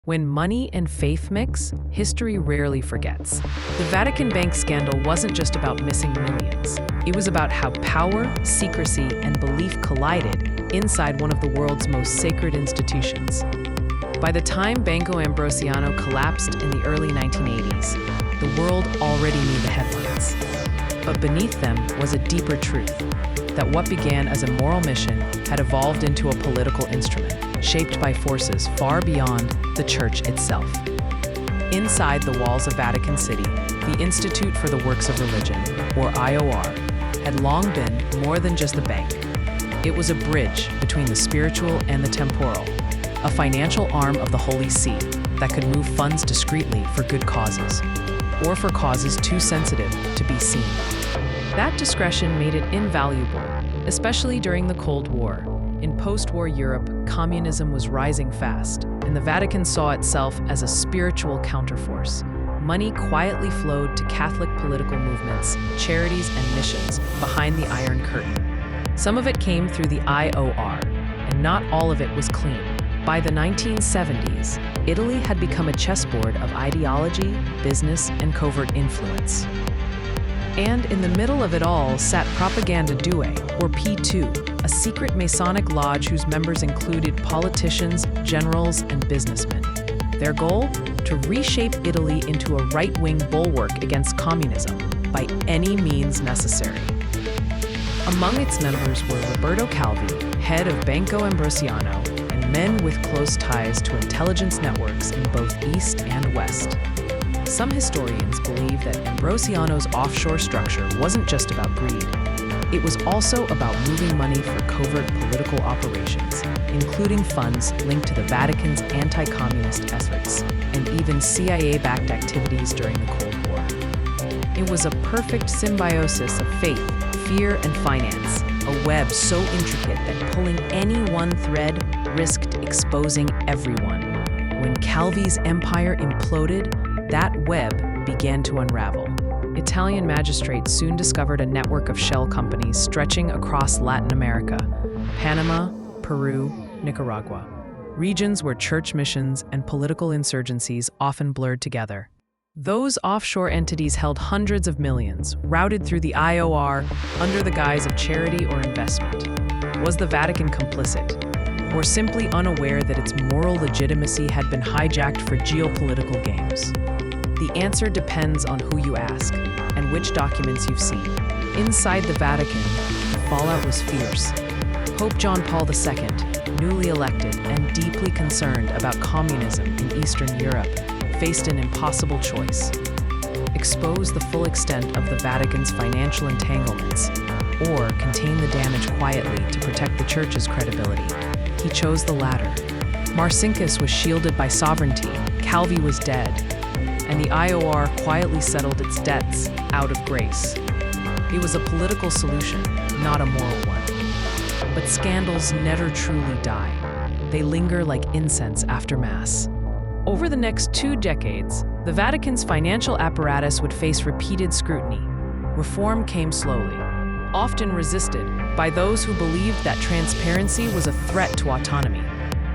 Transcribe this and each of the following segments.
When money and faith mix, history rarely forgets. The Vatican Bank Scandal wasn't just about missing millions. It was about how power, secrecy, and belief collided inside one of the world's most sacred institutions. By the time Banco Ambrosiano collapsed in the early 1980s, the world already knew the headlines. But beneath them was a deeper truth, that what began as a moral mission had evolved into a political instrument, shaped by forces far beyond the Church itself. Inside the walls of Vatican City, the Institute for the Works of Religion, or IOR, had long been more than just a bank. It was a bridge between the spiritual and the temporal, a financial arm of the Holy See that could move funds discreetly for good causes, or for causes too sensitive to be seen. That discretion made it invaluable, especially during the Cold War. In post-war Europe, communism was rising fast, and the Vatican saw itself as a spiritual counterforce. Money quietly flowed to Catholic political movements, charities, and missions behind the Iron Curtain. Some of it came through the IOR, and not all of it was clean. By the 1970s, Italy had become a chessboard of ideology, business, and covert influence. And in the middle of it all sat Propaganda Due, or P2, a secret Masonic lodge whose members included politicians, generals, and businessmen. Their goal? To reshape Italy into a right-wing bulwark against communism by any means necessary. Among its members were Roberto Calvi, head of Banco Ambrosiano, and men with close ties to intelligence networks in both East and West. Some historians believe that Ambrosiano's offshore structure wasn't just about greed. It was also about moving money for covert political operations, including funds linked to the Vatican's anti-communist efforts, and even CIA-backed activities during the Cold War. It was a perfect symbiosis of faith, fear, and finance, a web so intricate that pulling any one thread risked exposing everyone. When Calvi's empire imploded, that web began to unravel. Italian magistrates soon discovered a network of shell companies stretching across Latin America, Panama, Peru, Nicaragua, regions where church missions and political insurgencies often blurred together. Those offshore entities held hundreds of millions, routed through the IOR under the guise of charity or investment. Was the Vatican complicit, or simply unaware that its moral legitimacy had been hijacked for geopolitical games? The answer depends on who you ask and which documents you've seen. Inside the Vatican, the fallout was fierce. Pope John Paul II, newly elected and deeply concerned about communism in Eastern Europe, faced an impossible choice: expose the full extent of the Vatican's financial entanglements, or contain the damage quietly to protect the Church's credibility. He chose the latter. Marcinkus was shielded by sovereignty, Calvi was dead, and the IOR quietly settled its debts out of grace. It was a political solution, not a moral one. But scandals never truly die. They linger like incense after Mass. Over the next 2 decades, the Vatican's financial apparatus would face repeated scrutiny. Reform came slowly, often resisted by those who believed that transparency was a threat to autonomy.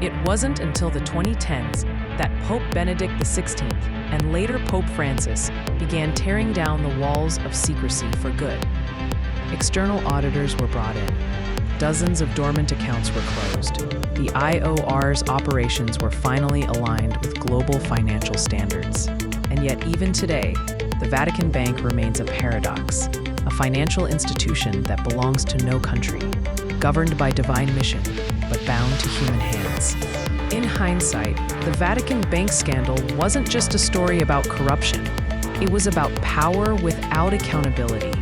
It wasn't until the 2010s that Pope Benedict XVI and later Pope Francis began tearing down the walls of secrecy for good. External auditors were brought in. Dozens of dormant accounts were closed. The IOR's operations were finally aligned with global financial standards. And yet even today, the Vatican Bank remains a paradox, a financial institution that belongs to no country, governed by divine mission, but bound to human hands. In hindsight, the Vatican Bank Scandal wasn't just a story about corruption. It was about power without accountability,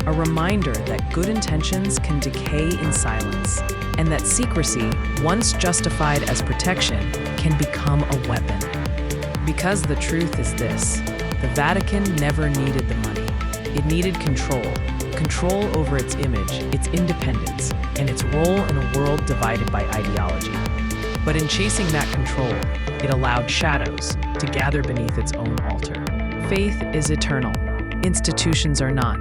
a reminder that good intentions can decay in silence, and that secrecy, once justified as protection, can become a weapon. Because the truth is this: the Vatican never needed the money. It needed control over its image, its independence, and its role in a world divided by ideology. But in chasing that control, it allowed shadows to gather beneath its own altar. Faith is eternal. Institutions are not.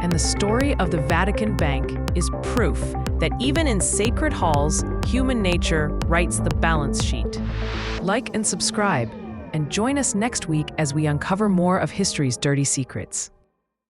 And the story of the Vatican Bank is proof that even in sacred halls, Human nature writes the balance sheet. Like and subscribe, and join us next week as we uncover more of history's dirty secrets.